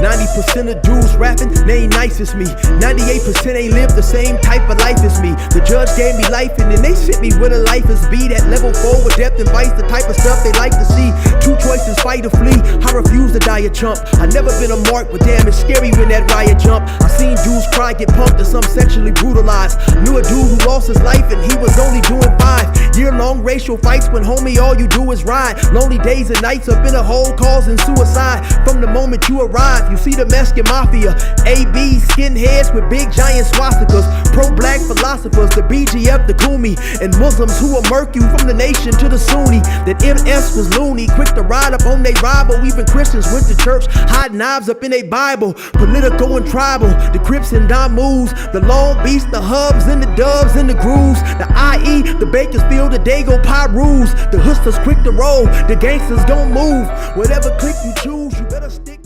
90% of dudes rapping, they ain't nice as me. 98% ain't live the same type of life as me. The judge gave me life and then they sent me where the life is be. That level 4 with depth and vice, the type of stuff they like to see. Two choices, fight or flee. I refuse to die a chump. I never been a mark, but damn, it's scary when that riot jump. I seen dudes cry, get punked, and some sexually brutalized. Knew a dude who lost his life and he was only doing 5 year-long racial fights when homie all you do is ride. Lonely days and nights up in a hole causing suicide. From the moment you arrive, you see the Mexican mafia. AB skinheads with big giant swastikas. Pro-black philosophers, the BGF, the Kumi, and Muslims who will murk you from the nation to the Sunni. That MS was loony, quick to ride up on they rival. Even Christians went to church, hide knives up in they Bible. Political and tribal, the Crips and Damus, the Long Beach, the Hubs and the Dubs and the Grooves, the IE, the Bakersfield, the Dago Pyrus, the hustlers quick to roll, the gangsters gon' move. Whatever click you choose, you better stick.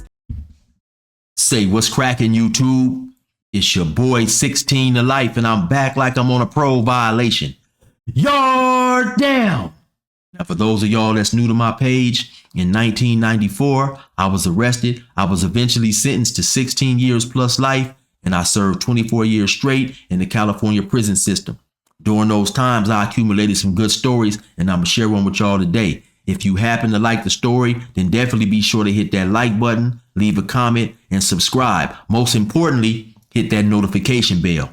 Say what's cracking, YouTube? It's your boy 16 to life, and I'm back like I'm on a pro violation. Yard down. Now, for those of y'all that's new to my page, in 1994, I was arrested. I was eventually sentenced to 16 years plus life, and I served 24 years straight in the California prison system. During those times, I accumulated some good stories, and I'm gonna share one with y'all today. If you happen to like the story, then definitely be sure to hit that like button, leave a comment, and subscribe. Most importantly, hit that notification bell.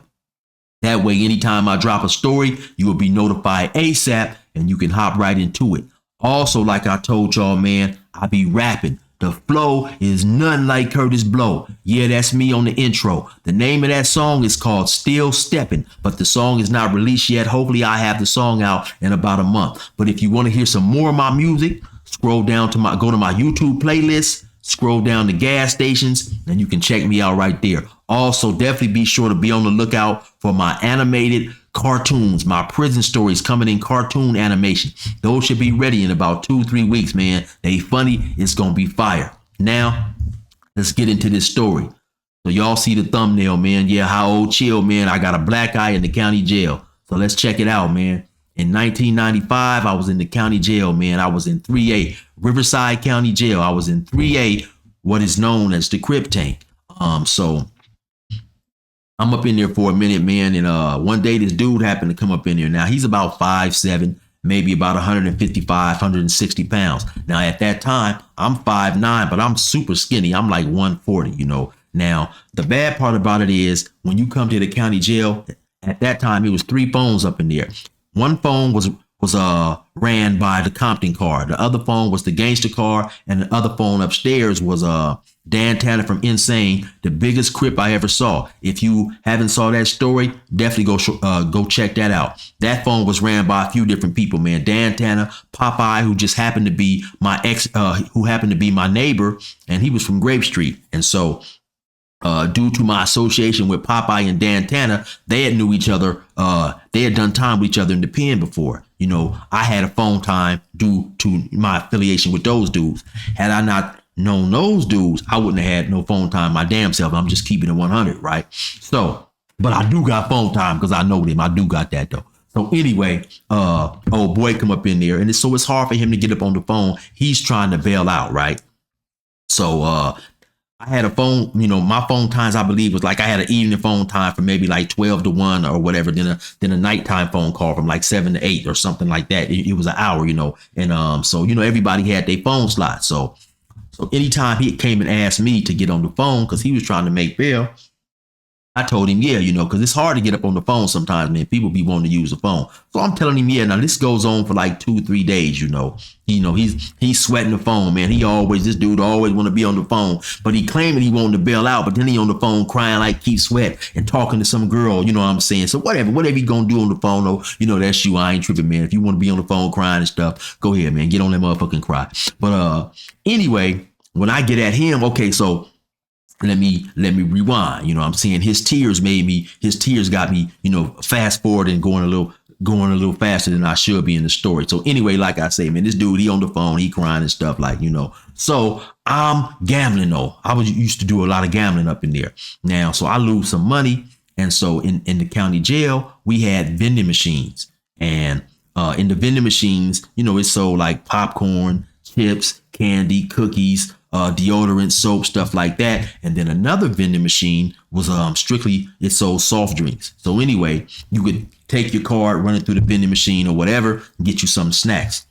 That way, anytime I drop a story, you will be notified ASAP and you can hop right into it. Also, like I told y'all, man, I be rapping. The flow is nothing like Curtis Blow. Yeah, that's me on the intro. The name of that song is called Still Steppin', but the song is not released yet. Hopefully I have the song out in about a month. But if you want to hear some more of my music, scroll down to go to my YouTube playlist, scroll down to gas stations, and you can check me out right there. Also, definitely be sure to be on the lookout for my animated cartoons, my prison stories coming in cartoon animation. Those should be ready in about 2-3 weeks, man. They funny. It's going to be fire. Now, let's get into this story. So y'all see the thumbnail, man. Yeah, how old chill, man. I got a black eye in the county jail. So let's check it out, man. In 1995, I was in the county jail, man. I was in 3A, Riverside County Jail. I was in 3A, what is known as the Crip Tank. So I'm up in there for a minute, man. And one day this dude happened to come up in there. Now he's about 5'7", maybe about 155, 160 pounds. Now at that time, I'm 5'9", but I'm super skinny. I'm like 140, you know. Now, the bad part about it is when you come to the county jail, at that time, it was 3 phones up in there. One phone was ran by the Compton car. The other phone was the gangster car, and the other phone upstairs was Dan Tanner from Insane, the biggest Crip I ever saw. If you haven't saw that story, definitely go check that out. That phone was ran by a few different people, man. Dan Tanner, Popeye, who just happened to be my who happened to be my neighbor, and he was from Grape Street, and so. Due to my association with Popeye and Dan Tanner, they had knew each other. They had done time with each other in the pen before. You know, I had a phone time due to my affiliation with those dudes. Had I not known those dudes, I wouldn't have had no phone time my damn self. I'm just keeping it 100, right? So, but I do got phone time because I know them. I do got that though. So anyway, old boy come up in there, and so it's hard for him to get up on the phone. He's trying to bail out, right? So, I had a phone, you know, my phone times, I believe, was like I had an evening phone time from maybe like 12 to 1 or whatever. Then a nighttime phone call from like 7 to 8 or something like that. It was an hour, you know. And so, you know, everybody had their phone slot. So anytime he came and asked me to get on the phone because he was trying to make bail, I told him, yeah, you know, because it's hard to get up on the phone sometimes, man. People be wanting to use the phone. So I'm telling him, yeah, now this goes on for like 2-3 days, you know. He's sweating the phone, man. This dude always want to be on the phone. But he claiming he wanted to bail out, but then he on the phone crying like Keith Sweat and talking to some girl, you know what I'm saying? So whatever he gonna do on the phone, though, you know, that's you. I ain't tripping, man. If you want to be on the phone crying and stuff, go ahead, man. Get on that motherfucking cry. But anyway, when I get at him, okay, so let me rewind. You know, I'm saying his tears got me, you know, fast forward and going a little faster than I should be in the story. So anyway, like I say, man, this dude, he on the phone, he crying and stuff, like, you know. So I'm gambling though. I used to do a lot of gambling up in there. Now, so I lose some money. And so in the county jail, we had vending machines. And in the vending machines, you know, it sold like popcorn, chips, candy, cookies, deodorant, soap, stuff like that. And then another vending machine was strictly, it sold soft drinks. So anyway, you could take your card, run it through the vending machine or whatever, and get you some snacks.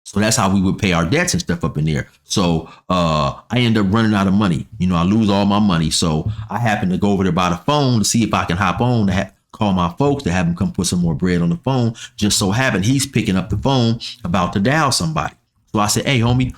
So that's how we would pay our debts and stuff up in there. So I end up running out of money. I lose all my money. So I happen to go over there by the phone to see if I can hop on to call my folks to have them come put some more bread on the phone. Just so happened he's picking up the phone about to dial somebody. So I said, hey, homie,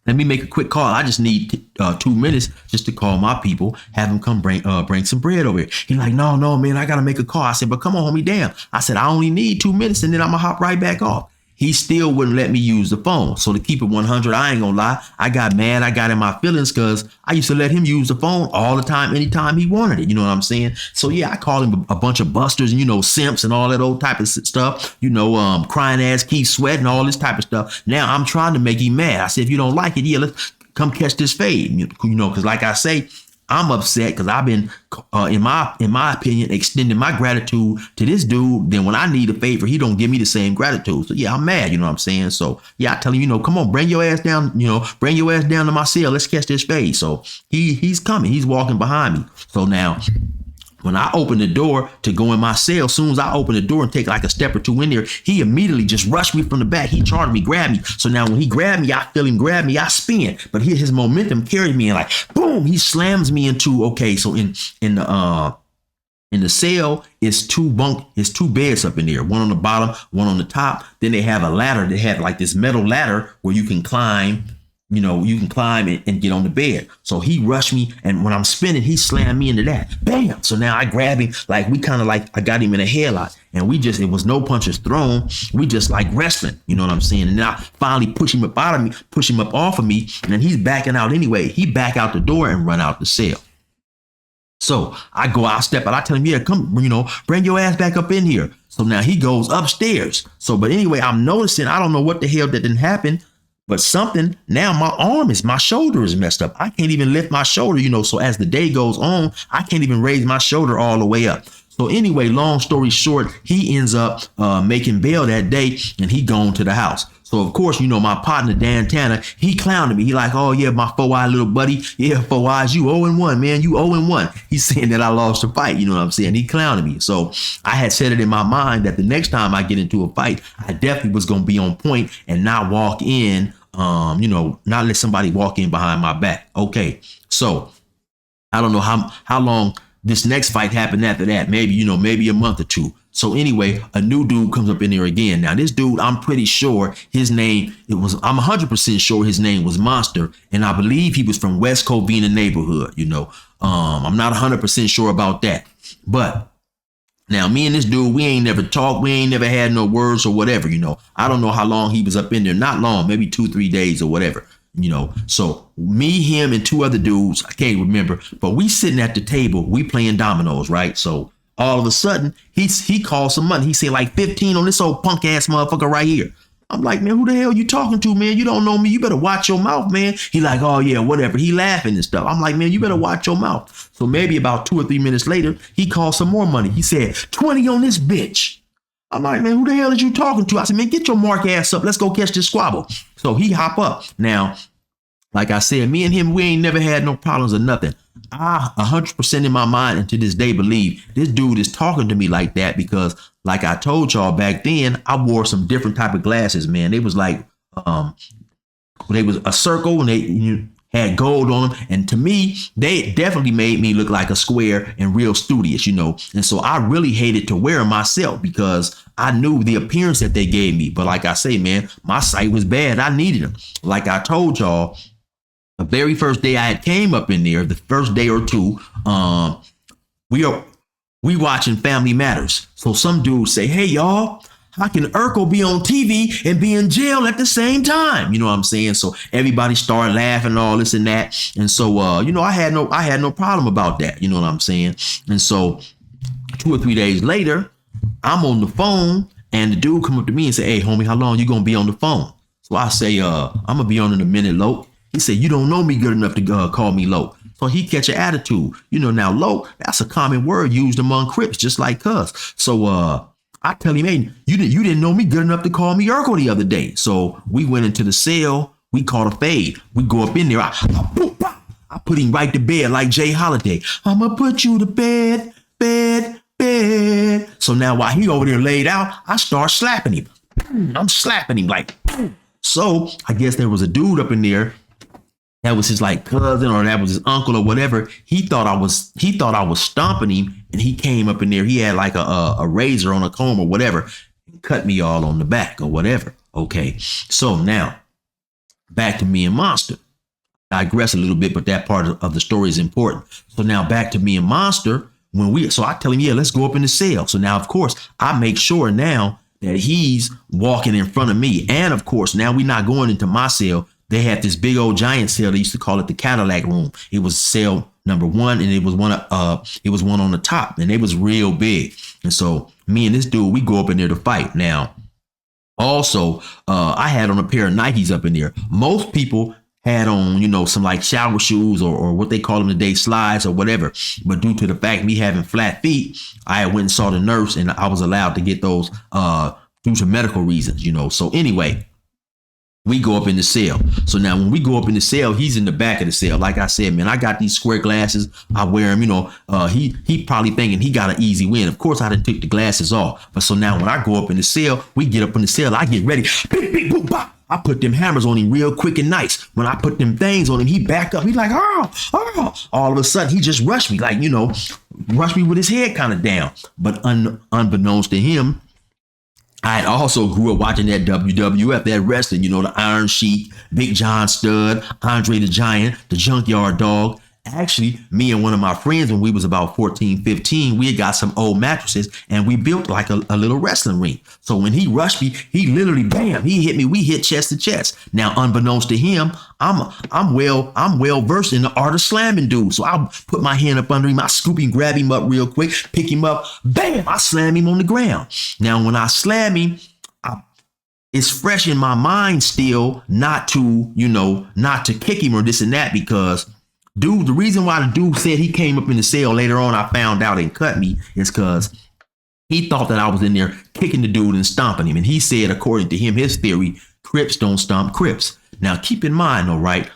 let me make a quick call. I just need 2 minutes just to call my people, have them come bring some bread over here. He's like, no, man, I got to make a call. I said, but come on, homie, damn. I said, I only need 2 minutes and then I'm going to hop right back off. He still wouldn't let me use the phone. So to keep it 100, I ain't gonna lie, I got mad. I got in my feelings because I used to let him use the phone all the time, anytime he wanted it. You know what I'm saying? So yeah, I called him a bunch of busters and, simps and all that old type of stuff. Crying ass, keep sweating, all this type of stuff. Now I'm trying to make him mad. I said, if you don't like it, yeah, let's come catch this fade. Because like I say, I'm upset because I've been, in my opinion, extending my gratitude to this dude. Then when I need a favor, he don't give me the same gratitude. So yeah, I'm mad. You know what I'm saying? So yeah, I tell him, come on, bring your ass down. Bring your ass down to my cell. Let's catch this fade. So he's coming. He's walking behind me. So now, when I open the door to go in my cell, as soon as I open the door and take like a step or two in there, he immediately just rushed me from the back. He charged me, grabbed me. So now when he grabbed me, I feel him grab me, I spin. But his momentum carried me and like, boom, he slams me into, okay, so in the cell, it's two beds up in there, one on the bottom, one on the top. Then they have a ladder. They have like this metal ladder where you can climb. You can climb it and get on the bed. So he rushed me, and when I'm spinning, he slammed me into that. Bam! So now I grab him, like we kind of like, I got him in a headlock, and it was no punches thrown. We just like wrestling, you know what I'm saying? And then I finally push him up off of me, and then he's backing out anyway. He back out the door and run out the cell. So I step out, I tell him, yeah, come, bring your ass back up in here. So now he goes upstairs. So, but anyway, I'm noticing, I don't know what the hell that didn't happen. But something, now my shoulder is messed up. I can't even lift my shoulder, so as the day goes on, I can't even raise my shoulder all the way up. So anyway, long story short, he ends up making bail that day and he gone to the house. So of course, my partner, Dan Tanner, he clowned me. He like, oh yeah, my 4-eye little buddy. Yeah, 4 eyes, you 0-1, man. You 0-1. He's saying that I lost a fight. You know what I'm saying? He clowned me. So I had said it in my mind that the next time I get into a fight, I definitely was going to be on point and not walk in, not let somebody walk in behind my back. Okay. So I don't know how long this next fight happened after that. Maybe, maybe a month or two. So anyway, a new dude comes up in there again. Now this dude, I'm pretty sure I'm 100% sure his name was Monster. And I believe he was from West Covina neighborhood. I'm not 100% sure about that. But now, me and this dude, we ain't never talked. We ain't never had no words or whatever, I don't know how long he was up in there. Not long, maybe 2-3 days or whatever, So me, him, and 2 other dudes, I can't remember, but we sitting at the table, we playing dominoes, right? So all of a sudden, he called some money. He said like 15 on this old punk ass motherfucker right here. I'm like, man, who the hell you talking to, man? You don't know me. You better watch your mouth, man. He like, oh yeah, whatever. He laughing and stuff. I'm like, man, you better watch your mouth. So maybe about 2 or 3 minutes later, he called some more money. He said, 20 on this bitch. I'm like, man, who the hell is you talking to? I said, man, get your mark ass up. Let's go catch this squabble. So he hop up. Now, like I said, me and him, we ain't never had no problems or nothing. I 100% in my mind and to this day believe this dude is talking to me like that because like I told y'all back then, I wore some different type of glasses, man. They was like, they was a circle and they had gold on them. And to me, they definitely made me look like a square and real studious, And so I really hated to wear them myself because I knew the appearance that they gave me. But like I say, man, my sight was bad. I needed them. Like I told y'all, the very first day I had came up in there, the first day or two, we watching Family Matters. So some dudes say, hey, y'all, how can Urkel be on TV and be in jail at the same time? You know what I'm saying? So everybody started laughing and all this and that. And so, I had no problem about that. You know what I'm saying? And so 2 or 3 days later, I'm on the phone and the dude come up to me and say, hey, homie, how long you going to be on the phone? So I say, I'm going to be on in a minute, Loke. He said, you don't know me good enough to call me Loke. So he catch an attitude. Now, Loke, that's a common word used among Crips, just like cuz. So I tell him, hey, you didn't know me good enough to call me Urkel the other day. So we went into the cell. We caught a fade. We go up in there. I put him right to bed like Jay Holiday. I'ma put you to bed, bed, bed. So now while he over there laid out, I start slapping him. I'm slapping him like. So I guess there was a dude up in there that was his like cousin or that was his uncle or whatever. He thought I was stomping him, and he came up in there. He had like a razor on a comb or whatever, and cut me all on the back or whatever. Okay, so now back to me and Monster. I digress a little bit, but that part of the story is important. So now back to me and Monster. So I tell him, yeah, let's go up in the cell. So now, of course, I make sure now that he's walking in front of me. And of course, now we're not going into my cell. They had this big old giant cell. They used to call it the Cadillac room. It was cell number 1, and it was one on the top, and it was real big. And so me and this dude, we go up in there to fight. Now, also, I had on a pair of Nikes up in there. Most people had on, some like shower shoes or what they call them today, slides or whatever. But due to the fact me having flat feet, I went and saw the nurse, and I was allowed to get those due to medical reasons, So anyway, we go up in the cell. So now when we go up in the cell, he's in the back of the cell. Like I said, man, I got these square glasses. I wear them, he probably thinking he got an easy win. Of course, I done took the glasses off. But so now when I go up in the cell, we get up in the cell, I get ready. Beep, beep, boop, bop. I put them hammers on him real quick and nice. When I put them things on him, he back up. He's like, oh. All of a sudden, he just rushed me, like, rushed me with his head kind of down. But unbeknownst to him, I had also grew up watching that WWF, that wrestling, the Iron Sheik, Big John Studd, Andre the Giant, the Junkyard Dog. Actually, me and one of my friends, when we was about 14, 15, we had got some old mattresses and we built like a little wrestling ring. So when he rushed me, he literally, bam, he hit me. We hit chest to chest. Now, unbeknownst to him, I'm well versed in the art of slamming dudes. So I put my hand up under him, I scoop him, grab him up real quick, pick him up, bam, I slam him on the ground. Now, when I slam him, it's fresh in my mind still not to kick him or this and that, because dude, the reason why the dude said he came up in the cell later on, I found out and cut me, is because he thought that I was in there kicking the dude and stomping him. And he said, according to him, his theory, Crips don't stomp Crips. Now, keep in mind, though, right?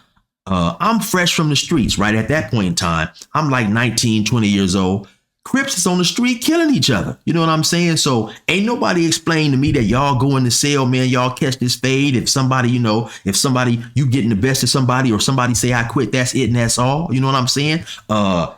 I'm fresh from the streets, right? At that point in time, I'm like 19, 20 years old. Crips is on the street killing each other. You know what I'm saying? So ain't nobody explained to me that y'all go in the cell, man, y'all catch this fade. If somebody, you getting the best of somebody, or somebody say I quit, that's it and that's all. You know what I'm saying?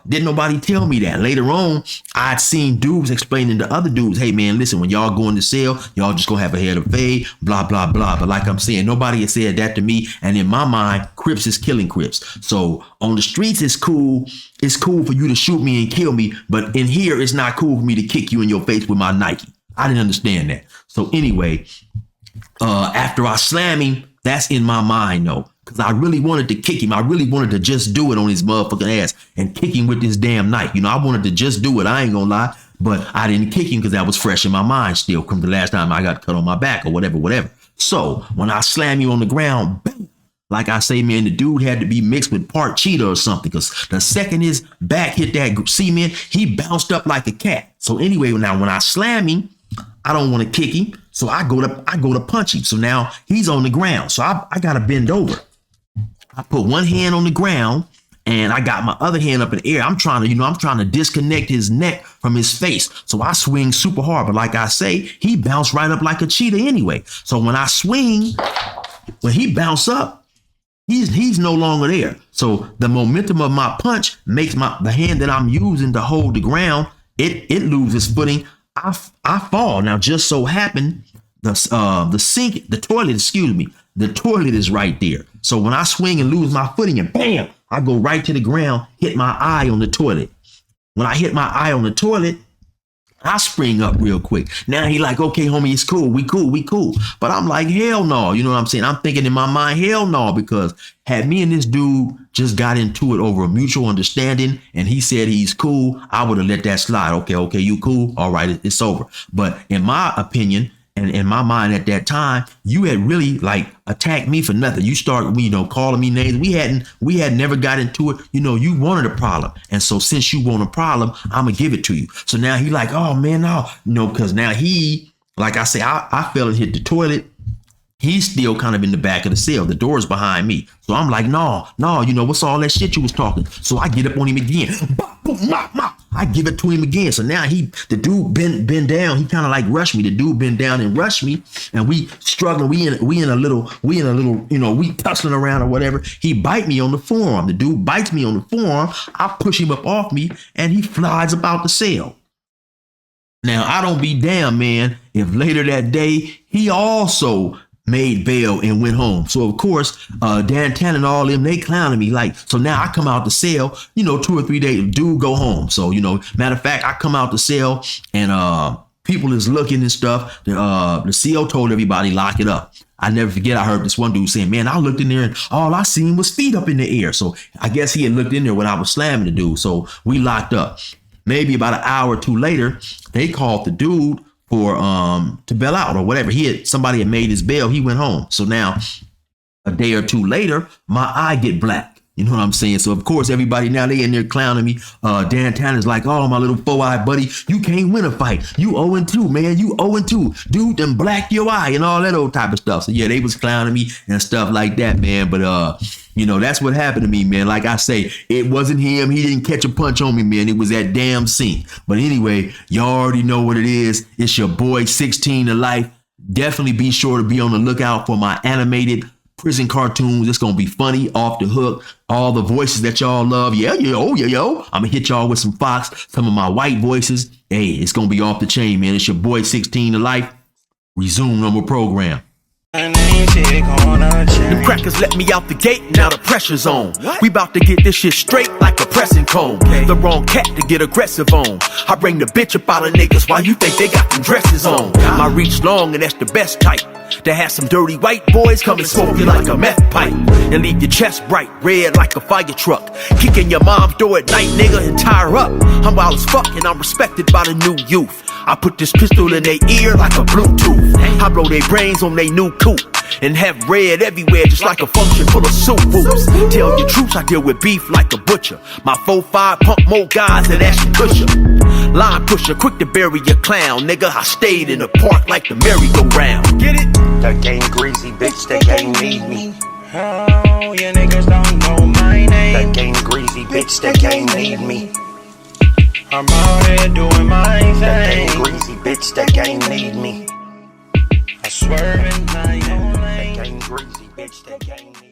Didn't nobody tell me that. Later on, I'd seen dudes explaining to other dudes, hey man, listen, when y'all go in the cell, y'all just gonna have a head of fade, blah, blah, blah. But like I'm saying, nobody had said that to me. And in my mind, Crips is killing Crips. So on the streets, it's cool. It's cool for you to shoot me and kill me, but in here, it's not cool for me to kick you in your face with my Nike. I didn't understand that. So anyway, after I slam him, that's in my mind though, because I really wanted to kick him. I really wanted to just do it on his motherfucking ass and kick him with this damn knife. I wanted to just do it. I ain't gonna lie, but I didn't kick him because that was fresh in my mind still from the last time I got cut on my back or whatever. So when I slam you on the ground, bam, like I say, man, the dude had to be mixed with part cheetah or something, because the second his back hit that cement, he bounced up like a cat. So anyway, now when I slam him, I don't want to kick him, so I go to punch him. So now he's on the ground, so I gotta bend over. I put one hand on the ground and I got my other hand up in the air. I'm trying to disconnect his neck from his face. So I swing super hard, but like I say, he bounced right up like a cheetah anyway. So when I swing, when he bounced up, he's no longer there. So the momentum of my punch makes the hand that I'm using to hold the ground, it loses footing. I fall. Now, just so happened, the toilet is right there. So when I swing and lose my footing and bam, I go right to the ground, hit my eye on the toilet. When I hit my eye on the toilet, I spring up real quick. Now he like, okay, homie, it's cool. We cool. But I'm like, hell no. You know what I'm saying? I'm thinking in my mind, hell no, because had me and this dude just got into it over a mutual understanding and he said he's cool, I would have let that slide. Okay, you cool? All right, it's over. But in my opinion, and in my mind at that time, you had really like attacked me for nothing. You started, calling me names. We had never got into it. You wanted a problem. And so since you want a problem, I'm going to give it to you. So now he like, oh man, no, because now he, like I say, I fell and hit the toilet. He's still kind of in the back of the cell. The door's behind me. So I'm like, no, you know, what's all that shit you was talking? So I get up on him again. I give it to him again. So now the dude bend down. He kind of like rushed me. The dude bend down and rushed me. And we struggling. We in a little, you know, we tussling around or whatever. He bite me on the forearm. The dude bites me on the forearm. I push him up off me and he flies about the cell. Now, I don't be damn, man, if later that day, he also made bail and went home. So of course, Dan Tan and all them, they clowning me like, so now I come out the cell, you know, 2 or 3 days, dude go home. So, you know, matter of fact, I come out the cell and people is looking and stuff. The CO told everybody lock it up. I never forget, I heard this one dude saying, man, I looked in there and all I seen was feet up in the air. So I guess he had looked in there when I was slamming the dude. So we locked up. Maybe about an hour or two later, they called the dude for to bail out or whatever. Somebody had made his bail. He went home. So now a day or two later, my eye get black. You know what I'm saying? So of course, everybody now they in there clowning me. Dan Tanner's like, oh, my little 4-eye buddy, you can't win a fight. You 0-2, man. You 0-2. Dude, them black your eye and all that old type of stuff. So yeah, they was clowning me and stuff like that, man. But you know, that's what happened to me, man. Like I say, it wasn't him. He didn't catch a punch on me, man. It was that damn scene. But anyway, y'all already know what it is. It's your boy 16 to life. Definitely be sure to be on the lookout for my animated prison cartoons. It's going to be funny, off the hook. All the voices that y'all love. Yeah, yo. I'm going to hit y'all with some Fox, some of my white voices. Hey, it's going to be off the chain, man. It's your boy 16 to life. Resume number program. Them crackers let me out the gate, now the pressure's on. We about to get this shit straight like a pressing cone. The wrong cat to get aggressive on. I bring the bitch up out of niggas while you think they got them dresses on. My reach long and that's the best type. To have some dirty white boys come and smoke you like a meth pipe. And leave your chest bright red like a fire truck. Kicking your mom's door at night, nigga, and tie her up. I'm wild as fuck and I'm respected by the new youth. I put this pistol in their ear like a Bluetooth. I blow their brains on their new coupe. And have red everywhere just like a function full of soup whoops. Tell your troops I deal with beef like a butcher. My 4-5 pump more guys than Ashton Kutcher. Line pusher, quick to bury your clown. Nigga, I stayed in the park like the merry-go-round. Get it? That game greasy, bitch, that game need me. Oh, you niggas don't know my name. That game greasy, bitch, that game need me. I'm out here doing my thing. That game greasy, bitch, that game need me. I swerve in my own lane. That game greasy, bitch, that game need me.